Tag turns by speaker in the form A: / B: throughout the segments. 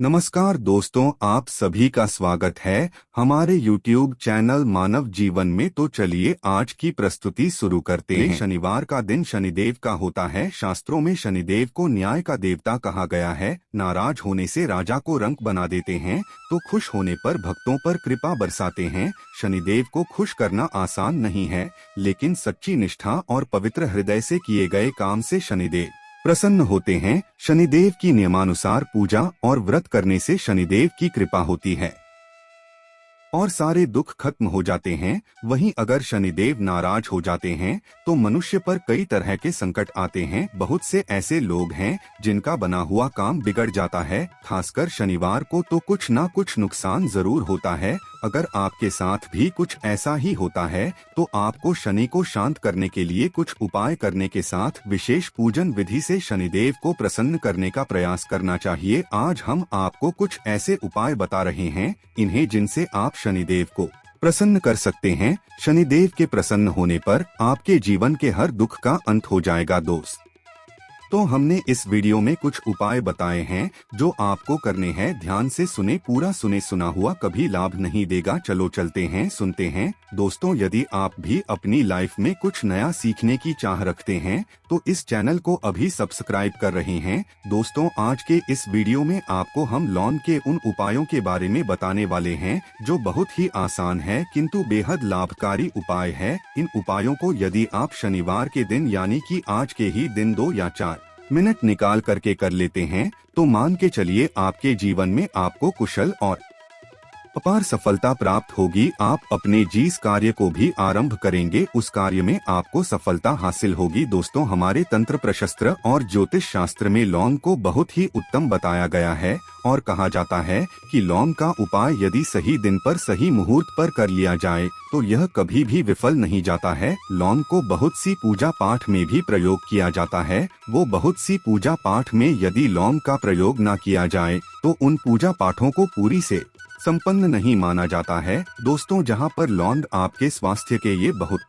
A: नमस्कार दोस्तों, आप सभी का स्वागत है हमारे YouTube चैनल मानव जीवन में। तो चलिए आज की प्रस्तुति शुरू करते हैं। शनिवार का दिन शनिदेव का होता है। शास्त्रों में शनिदेव को न्याय का देवता कहा गया है। नाराज होने से राजा को रंक बना देते हैं तो खुश होने पर भक्तों पर कृपा बरसाते हैं। शनिदेव को खुश करना आसान नहीं है, लेकिन सच्ची निष्ठा और पवित्र हृदय से किए गए काम से शनिदेव प्रसन्न होते हैं। शनिदेव की नियमानुसार पूजा और व्रत करने से शनिदेव की कृपा होती है और सारे दुख खत्म हो जाते हैं। वहीं अगर शनिदेव नाराज हो जाते हैं तो मनुष्य पर कई तरह के संकट आते हैं। बहुत से ऐसे लोग हैं जिनका बना हुआ काम बिगड़ जाता है। खासकर शनिवार को तो कुछ ना कुछ नुकसान जरूर होता है। अगर आपके साथ भी कुछ ऐसा ही होता है तो आपको शनि को शांत करने के लिए कुछ उपाय करने के साथ विशेष पूजन विधि से शनिदेव को प्रसन्न करने का प्रयास करना चाहिए। आज हम आपको कुछ ऐसे उपाय बता रहे हैं इन्हें जिनसे आप शनिदेव को प्रसन्न कर सकते हैं। शनिदेव के प्रसन्न होने पर आपके जीवन के हर दुख का अंत हो जाएगा दोस्त। तो हमने इस वीडियो में कुछ उपाय बताए हैं जो आपको करने हैं। ध्यान से सुने, पूरा सुने, सुना हुआ कभी लाभ नहीं देगा। चलो चलते हैं, सुनते हैं। दोस्तों, यदि आप भी अपनी लाइफ में कुछ नया सीखने की चाह रखते हैं तो इस चैनल को अभी सब्सक्राइब कर रहे हैं। दोस्तों, आज के इस वीडियो में आपको हम लॉन के उन उपायों के बारे में बताने वाले हैं जो बहुत ही आसान है किंतु बेहद लाभकारी उपाय है। इन उपायों को यदि आप शनिवार के दिन यानी कि आज के ही दिन 2 या 4 मिनट निकाल करके कर लेते हैं तो मान के चलिए आपके जीवन में आपको कुशल और अपार सफलता प्राप्त होगी। आप अपने जिस कार्य को भी आरंभ करेंगे उस कार्य में आपको सफलता हासिल होगी। दोस्तों, हमारे तंत्र प्रशस्त्र और ज्योतिष शास्त्र में लौंग को बहुत ही उत्तम बताया गया है और कहा जाता है कि लौंग का उपाय यदि सही दिन पर सही मुहूर्त पर कर लिया जाए तो यह कभी भी विफल नहीं जाता है। लौंग को बहुत सी पूजा पाठ में भी प्रयोग किया जाता है। वो बहुत सी पूजा पाठ में यदि लौंग का प्रयोग न किया जाए तो उन पूजा पाठों को पूरी से संपन्न नहीं माना जाता है। दोस्तों, जहां पर लौंग आपके स्वास्थ्य के लिए बहुत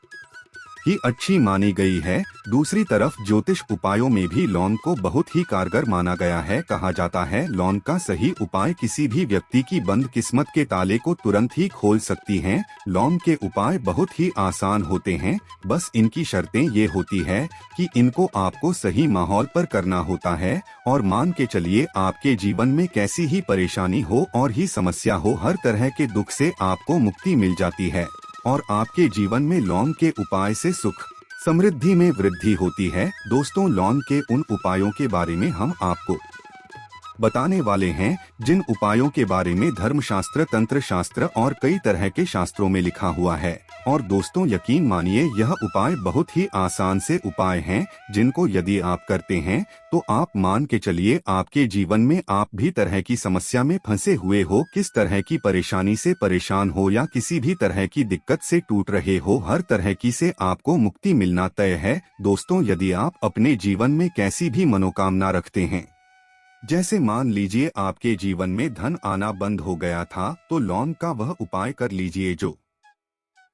A: ही अच्छी मानी गई है, दूसरी तरफ ज्योतिष उपायों में भी लौंग को बहुत ही कारगर माना गया है। कहा जाता है लौंग का सही उपाय किसी भी व्यक्ति की बंद किस्मत के ताले को तुरंत ही खोल सकती हैं। लौंग के उपाय बहुत ही आसान होते हैं, बस इनकी शर्तें ये होती है कि इनको आपको सही माहौल पर करना होता है। और मान के चलिए आपके जीवन में कैसी ही परेशानी हो और ही समस्या हो, हर तरह के दुख से आपको मुक्ति मिल जाती है और आपके जीवन में लौंग के उपाय से सुख समृद्धि में वृद्धि होती है। दोस्तों, लौंग के उन उपायों के बारे में हम आपको बताने वाले हैं जिन उपायों के बारे में धर्मशास्त्र, तंत्र शास्त्र और कई तरह के शास्त्रों में लिखा हुआ है। और दोस्तों, यकीन मानिए यह उपाय बहुत ही आसान से उपाय हैं जिनको यदि आप करते हैं तो आप मान के चलिए आपके जीवन में आप भी तरह की समस्या में फंसे हुए हो, किस तरह की परेशानी से परेशान हो या किसी भी तरह की दिक्कत से टूट रहे हो, हर तरह की से आपको मुक्ति मिलना तय है। दोस्तों, यदि आप अपने जीवन में कैसी भी मनोकामना रखते हैं, जैसे मान लीजिए आपके जीवन में धन आना बंद हो गया था, तो लौंग का वह उपाय कर लीजिए जो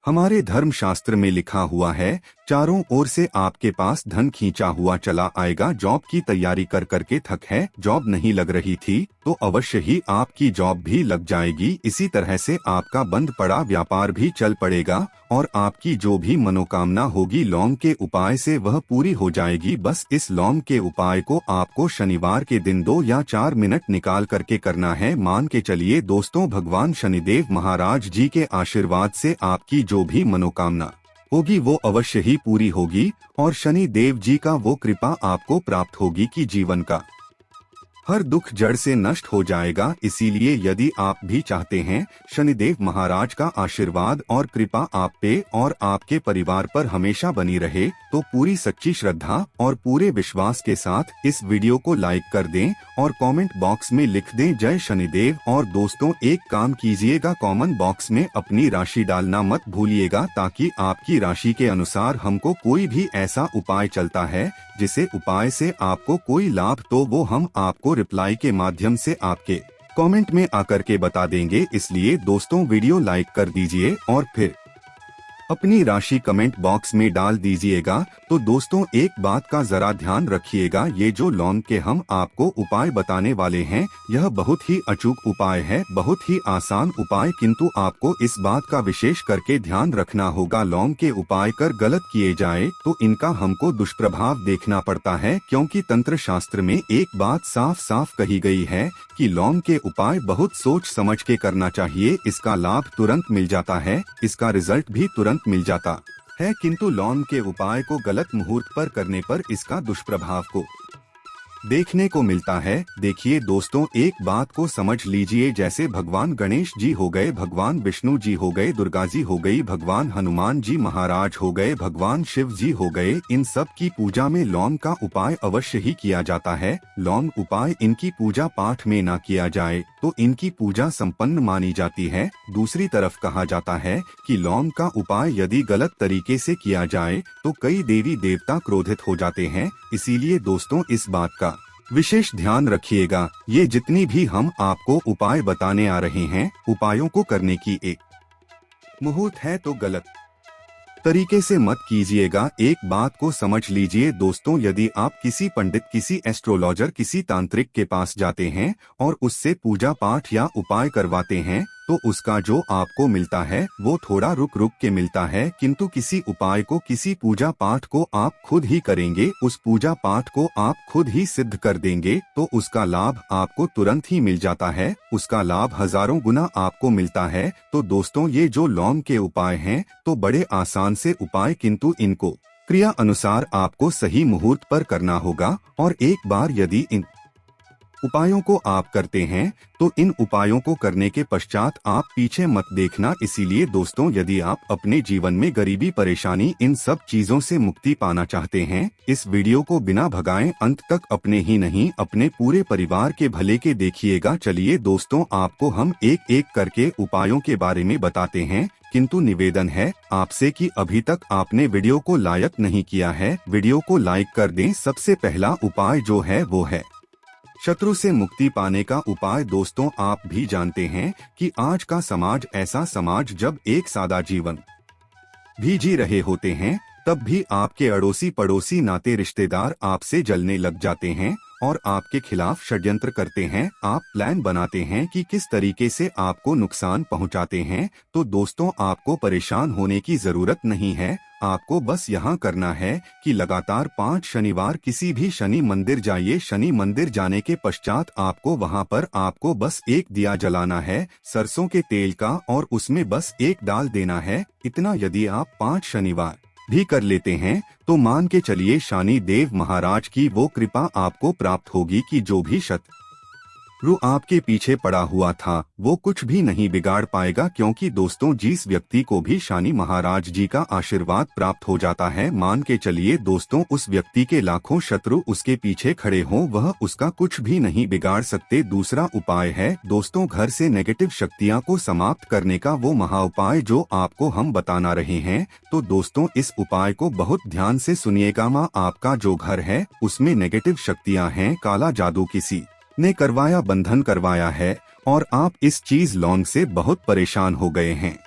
A: हमारे धर्म शास्त्र में लिखा हुआ है। चारों ओर से आपके पास धन खींचा हुआ चला आएगा। जॉब की तैयारी कर करके थक है, जॉब नहीं लग रही थी तो अवश्य ही आपकी जॉब भी लग जाएगी। इसी तरह से आपका बंद पड़ा व्यापार भी चल पड़ेगा और आपकी जो भी मनोकामना होगी लौंग के उपाय से वह पूरी हो जाएगी। बस इस लौंग के उपाय को आपको शनिवार के दिन 2 या 4 मिनट निकाल करके करना है। मान के चलिए दोस्तों, भगवान शनिदेव महाराज जी के आशीर्वाद से आपकी जो भी मनोकामना होगी वो अवश्य ही पूरी होगी और शनि देव जी का वो कृपा आपको प्राप्त होगी कि जीवन का हर दुख जड़ से नष्ट हो जाएगा। इसीलिए यदि आप भी चाहते हैं शनिदेव महाराज का आशीर्वाद और कृपा आप पे और आपके परिवार पर हमेशा बनी रहे तो पूरी सच्ची श्रद्धा और पूरे विश्वास के साथ इस वीडियो को लाइक कर दें और कमेंट बॉक्स में लिख दें जय शनिदेव। और दोस्तों, एक काम कीजिएगा, कमेंट बॉक्स में अपनी राशि डालना मत भूलिएगा ताकि आपकी राशि के अनुसार हमको कोई भी ऐसा उपाय चलता है जिसे उपाय से आपको कोई लाभ तो वो हम आपको रिप्लाई के माध्यम से आपके कमेंट में आकर के बता देंगे। इसलिए दोस्तों, वीडियो लाइक कर दीजिए और फिर अपनी राशि कमेंट बॉक्स में डाल दीजिएगा। तो दोस्तों एक बात का जरा ध्यान रखिएगा, ये जो लौंग के हम आपको उपाय बताने वाले हैं यह बहुत ही अचूक उपाय है, बहुत ही आसान उपाय, किंतु आपको इस बात का विशेष करके ध्यान रखना होगा। लौंग के उपाय कर गलत किए जाए तो इनका हमको दुष्प्रभाव देखना पड़ता है, क्योंकि तंत्र शास्त्र में एक बात साफ साफ कही गई है कि लौंग के उपाय बहुत सोच समझ के करना चाहिए। इसका लाभ तुरंत मिल जाता है, इसका रिजल्ट भी तुरंत मिल जाता है, किंतु लौंग के उपाय को गलत मुहूर्त पर करने पर इसका दुष्प्रभाव को देखने को मिलता है। देखिए दोस्तों, एक बात को समझ लीजिए, जैसे भगवान गणेश जी हो गए, भगवान विष्णु जी हो गए, दुर्गा जी हो गई, भगवान हनुमान जी महाराज हो गए, भगवान शिव जी हो गए, इन सब की पूजा में लौंग का उपाय अवश्य ही किया जाता है। लौंग उपाय इनकी पूजा पाठ में ना किया जाए तो इनकी पूजा संपन्न मानी जाती है। दूसरी तरफ कहा जाता है कि लौंग का उपाय यदि गलत तरीके से किया जाए तो कई देवी देवता क्रोधित हो जाते हैं। इसीलिए दोस्तों इस बात का विशेष ध्यान रखिएगा। ये जितनी भी हम आपको उपाय बताने आ रहे हैं, उपायों को करने की एक मुहूर्त है तो गलत तरीके से मत कीजिएगा। एक बात को समझ लीजिए दोस्तों, यदि आप किसी पंडित, किसी एस्ट्रोलॉजर, किसी तांत्रिक के पास जाते हैं और उससे पूजा पाठ या उपाय करवाते हैं तो उसका जो आपको मिलता है वो थोड़ा रुक रुक के मिलता है, किंतु किसी उपाय को, किसी पूजा पाठ को आप खुद ही करेंगे, उस पूजा पाठ को आप खुद ही सिद्ध कर देंगे तो उसका लाभ आपको तुरंत ही मिल जाता है, उसका लाभ हजारों गुना आपको मिलता है। तो दोस्तों ये जो लौंग के उपाय हैं तो बड़े आसान से उपाय, किंतु इनको क्रिया अनुसार आपको सही मुहूर्त पर करना होगा। और एक बार यदि इन उपायों को आप करते हैं तो इन उपायों को करने के पश्चात आप पीछे मत देखना। इसीलिए दोस्तों यदि आप अपने जीवन में गरीबी, परेशानी, इन सब चीजों से मुक्ति पाना चाहते हैं, इस वीडियो को बिना भगाए अंत तक अपने ही नहीं अपने पूरे परिवार के भले के देखिएगा। चलिए दोस्तों, आपको हम एक एक करके उपायों के बारे में बताते हैं, किंतु निवेदन है आपसे कि अभी तक आपने वीडियो को लाइक नहीं किया है, वीडियो को लाइक कर दें। सबसे पहला उपाय जो है वो है शत्रु से मुक्ति पाने का उपाय। दोस्तों आप भी जानते हैं कि आज का समाज ऐसा समाज जब एक सादा जीवन भी जी रहे होते हैं तब भी आपके अड़ोसी पड़ोसी नाते रिश्तेदार आपसे जलने लग जाते हैं और आपके खिलाफ षड्यंत्र करते हैं। आप प्लान बनाते हैं कि किस तरीके से आपको नुकसान पहुंचाते हैं। तो दोस्तों आपको परेशान होने की जरूरत नहीं है, आपको बस यहाँ करना है कि लगातार 5 शनिवार किसी भी शनि मंदिर जाइए। शनि मंदिर जाने के पश्चात आपको वहाँ पर आपको बस एक दिया जलाना है सरसों के तेल का और उसमें बस एक डाल देना है। इतना यदि आप 5 शनिवार भी कर लेते हैं तो मान के चलिए शनि देव महाराज की वो कृपा आपको प्राप्त होगी कि जो भी शत्रु आपके पीछे पड़ा हुआ था वो कुछ भी नहीं बिगाड़ पाएगा, क्योंकि दोस्तों जिस व्यक्ति को भी शनि महाराज जी का आशीर्वाद प्राप्त हो जाता है, मान के चलिए दोस्तों उस व्यक्ति के लाखों शत्रु उसके पीछे खड़े हों, वह उसका कुछ भी नहीं बिगाड़ सकते। दूसरा उपाय है दोस्तों घर से नेगेटिव शक्तियां को समाप्त करने का वो महा उपाय जो आपको हम बताना रहे हैं। तो दोस्तों इस उपाय को बहुत ध्यान से सुनिएगा। माँ आपका जो घर है उसमें नेगेटिव शक्तियां हैं, काला जादू किसी ने करवाया, बंधन करवाया है और आप इस चीज लौंग से बहुत परेशान हो गए हैं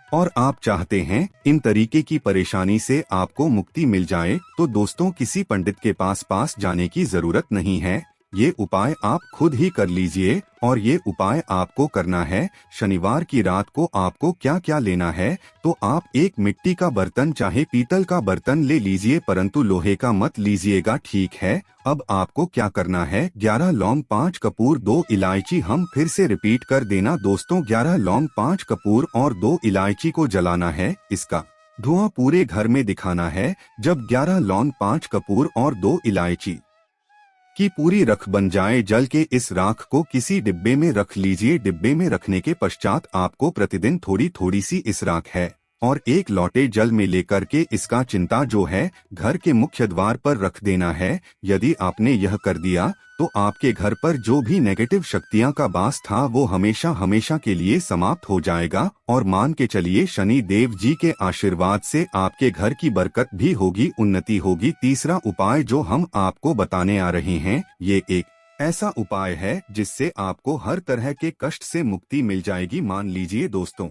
A: और आप चाहते हैं इन तरीके की परेशानी से आपको मुक्ति मिल जाए, तो दोस्तों किसी पंडित के पास जाने की जरूरत नहीं है। ये उपाय आप खुद ही कर लीजिए और ये उपाय आपको करना है शनिवार की रात को। आपको क्या क्या लेना है, तो आप एक मिट्टी का बर्तन चाहे पीतल का बर्तन ले लीजिए, परंतु लोहे का मत लीजिएगा, ठीक है। अब आपको क्या करना है, 11 लौंग, 5 कपूर, 2 इलायची। हम फिर से रिपीट कर देना दोस्तों, 11 लौंग, 5 कपूर और 2 इलायची को जलाना है। इसका धुआं पूरे घर में दिखाना है। जब 11 लौंग, 5 कपूर और 2 इलायची की पूरी रख बन जाए, जल के इस राख को किसी डिब्बे में रख लीजिए। डिब्बे में रखने के पश्चात आपको प्रतिदिन थोड़ी थोड़ी सी इस राख है और एक लोटे जल में लेकर के इसका चिंता जो है घर के मुख्य द्वार पर रख देना है। यदि आपने यह कर दिया तो आपके घर पर जो भी नेगेटिव शक्तियां का वास था वो हमेशा हमेशा के लिए समाप्त हो जाएगा और मान के चलिए शनि देव जी के आशीर्वाद से आपके घर की बरकत भी होगी, उन्नति होगी। तीसरा उपाय जो हम आपको बताने आ रहे हैं ये एक ऐसा उपाय है जिससे आपको हर तरह के कष्ट से मुक्ति मिल जाएगी। मान लीजिए दोस्तों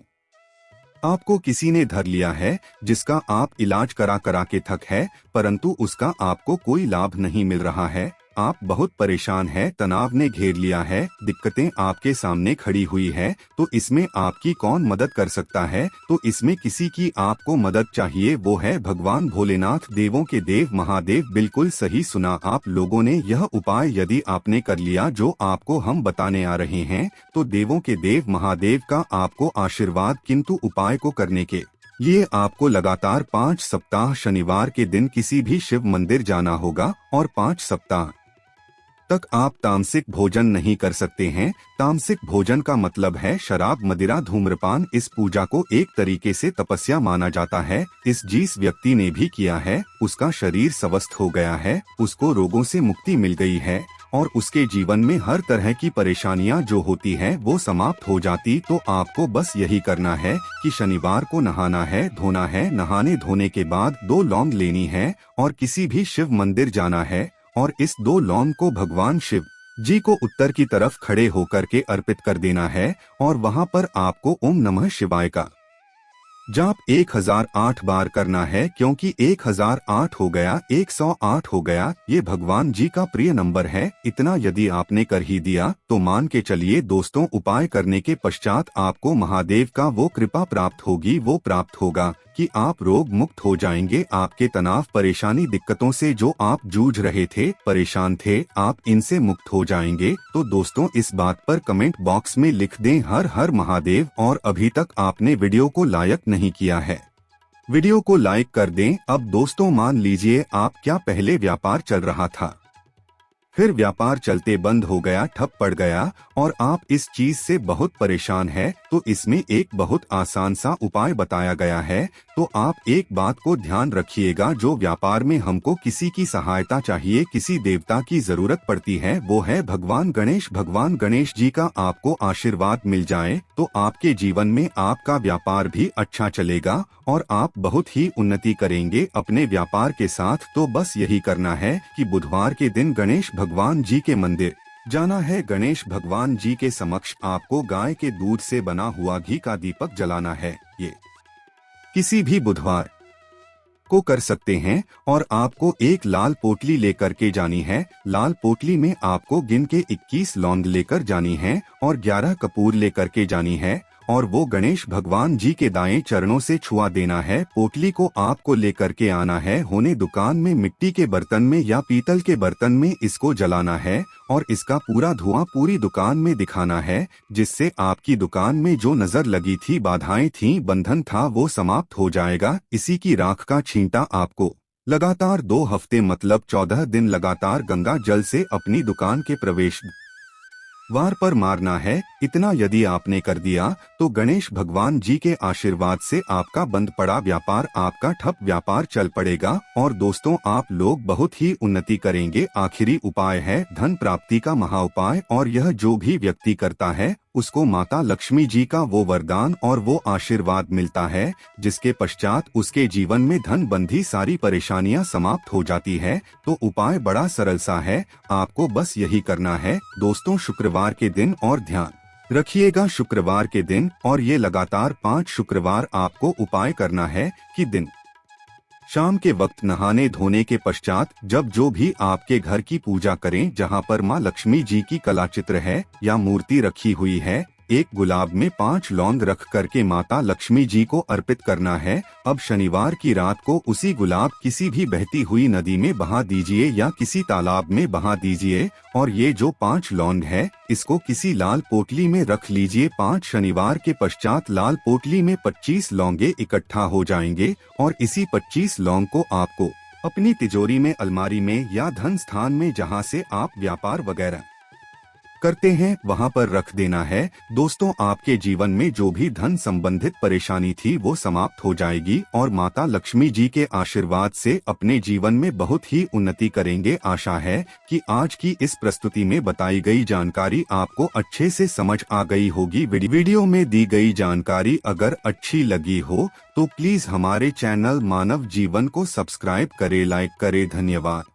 A: आपको किसी ने धर लिया है जिसका आप इलाज करा करा के थक है, परंतु उसका आपको कोई लाभ नहीं मिल रहा है। आप बहुत परेशान हैं, तनाव ने घेर लिया है, दिक्कतें आपके सामने खड़ी हुई है, तो इसमें आपकी कौन मदद कर सकता है? तो इसमें किसी की आपको मदद चाहिए, वो है भगवान भोलेनाथ, देवों के देव महादेव। बिल्कुल सही सुना आप लोगों ने। यह उपाय यदि आपने कर लिया जो आपको हम बताने आ रहे हैं, तो देवों के देव महादेव का आपको आशीर्वाद। किंतु उपाय को करने के लिए आपको लगातार 5 सप्ताह शनिवार के दिन किसी भी शिव मंदिर जाना होगा और 5 सप्ताह तक आप तामसिक भोजन नहीं कर सकते हैं। तामसिक भोजन का मतलब है शराब, मदिरा, धूम्रपान। इस पूजा को एक तरीके से तपस्या माना जाता है। जिस व्यक्ति ने भी किया है उसका शरीर स्वस्थ हो गया है, उसको रोगों से मुक्ति मिल गई है और उसके जीवन में हर तरह की परेशानियां जो होती है वो समाप्त हो जाती। तो आपको बस यही करना है कि शनिवार को नहाना है, धोना है। नहाने धोने के बाद 2 लौंग लेनी है और किसी भी शिव मंदिर जाना है और इस 2 लौंग को भगवान शिव जी को उत्तर की तरफ खड़े होकर के अर्पित कर देना है और वहां पर आपको ओम नमः शिवाय का जाप 1008 बार करना है, क्योंकि 1008 हो गया, 108 हो गया, ये भगवान जी का प्रिय नंबर है। इतना यदि आपने कर ही दिया तो मान के चलिए दोस्तों, उपाय करने के पश्चात आपको महादेव का वो कृपा प्राप्त होगी, वो प्राप्त होगा कि आप रोग मुक्त हो जाएंगे। आपके तनाव, परेशानी, दिक्कतों से जो आप जूझ रहे थे, परेशान थे, आप इनसे मुक्त हो जाएंगे। तो दोस्तों इस बात पर कमेंट बॉक्स में लिख दें हर हर महादेव। और अभी तक आपने वीडियो को लाइक नहीं किया है, वीडियो को लाइक कर दें। अब दोस्तों मान लीजिए आप क्या पहले व्यापार चल रहा था, फिर व्यापार चलते बंद हो गया, ठप पड़ गया और आप इस चीज से बहुत परेशान है, तो इसमें एक बहुत आसान सा उपाय बताया गया है। तो आप एक बात को ध्यान रखिएगा, जो व्यापार में हमको किसी की सहायता चाहिए, किसी देवता की जरूरत पड़ती है, वो है भगवान गणेश। भगवान गणेश जी का आपको आशीर्वाद मिल जाए तो आपके जीवन में आपका व्यापार भी अच्छा चलेगा और आप बहुत ही उन्नति करेंगे अपने व्यापार के साथ। तो बस यही करना है कि बुधवार के दिन गणेश भगवान जी के मंदिर जाना है। गणेश भगवान जी के समक्ष आपको गाय के दूध से बना हुआ घी का दीपक जलाना है। ये किसी भी बुधवार को कर सकते हैं और आपको एक लाल पोटली लेकर के जानी है। लाल पोटली में आपको गिन के 21 लौंग लेकर जानी है और 11 कपूर लेकर के जानी है और वो गणेश भगवान जी के दाएं चरणों से छुआ देना है। पोटली को आपको लेकर के आना है, होने दुकान में मिट्टी के बर्तन में या पीतल के बर्तन में इसको जलाना है और इसका पूरा धुआं पूरी दुकान में दिखाना है, जिससे आपकी दुकान में जो नजर लगी थी, बाधाएं थी, बंधन था, वो समाप्त हो जाएगा। इसी की राख का छींटा आपको लगातार 2 हफ्ते मतलब 14 दिन लगातार गंगा जल से अपनी दुकान के प्रवेश वार पर मारना है। इतना यदि आपने कर दिया तो गणेश भगवान जी के आशीर्वाद से आपका बंद पड़ा व्यापार, आपका ठप व्यापार चल पड़ेगा और दोस्तों आप लोग बहुत ही उन्नति करेंगे। आखिरी उपाय है धन प्राप्ति का महा उपाय, और यह जो भी व्यक्ति करता है उसको माता लक्ष्मी जी का वो वरदान और वो आशीर्वाद मिलता है, जिसके पश्चात उसके जीवन में धन बंधी सारी परेशानियां समाप्त हो जाती है। तो उपाय बड़ा सरल सा है, आपको बस यही करना है दोस्तों। शुक्रवार के दिन और ध्यान रखिएगा, शुक्रवार के दिन और ये लगातार 5 शुक्रवार आपको उपाय करना है कि दिन शाम के वक्त नहाने धोने के पश्चात जब जो भी आपके घर की पूजा करें, जहां पर मां लक्ष्मी जी की कलाचित्र है या मूर्ति रखी हुई है, एक गुलाब में 5 लौंग रख करके माता लक्ष्मी जी को अर्पित करना है। अब शनिवार की रात को उसी गुलाब किसी भी बहती हुई नदी में बहा दीजिए या किसी तालाब में बहा दीजिए और ये जो 5 लौंग है इसको किसी लाल पोटली में रख लीजिए। 5 शनिवार के पश्चात लाल पोटली में 25 लौंगे इकट्ठा हो जाएंगे और इसी 25 लौंग को आपको अपनी तिजोरी में, अलमारी में या धन स्थान में जहां से आप व्यापार वगैरह करते हैं वहां पर रख देना है। दोस्तों आपके जीवन में जो भी धन संबंधित परेशानी थी वो समाप्त हो जाएगी और माता लक्ष्मी जी के आशीर्वाद से अपने जीवन में बहुत ही उन्नति करेंगे। आशा है कि आज की इस प्रस्तुति में बताई गई जानकारी आपको अच्छे से समझ आ गई होगी। वीडियो में दी गई जानकारी अगर अच्छी लगी हो तो प्लीज हमारे चैनल मानव जीवन को सब्सक्राइब करे, लाइक करे। धन्यवाद।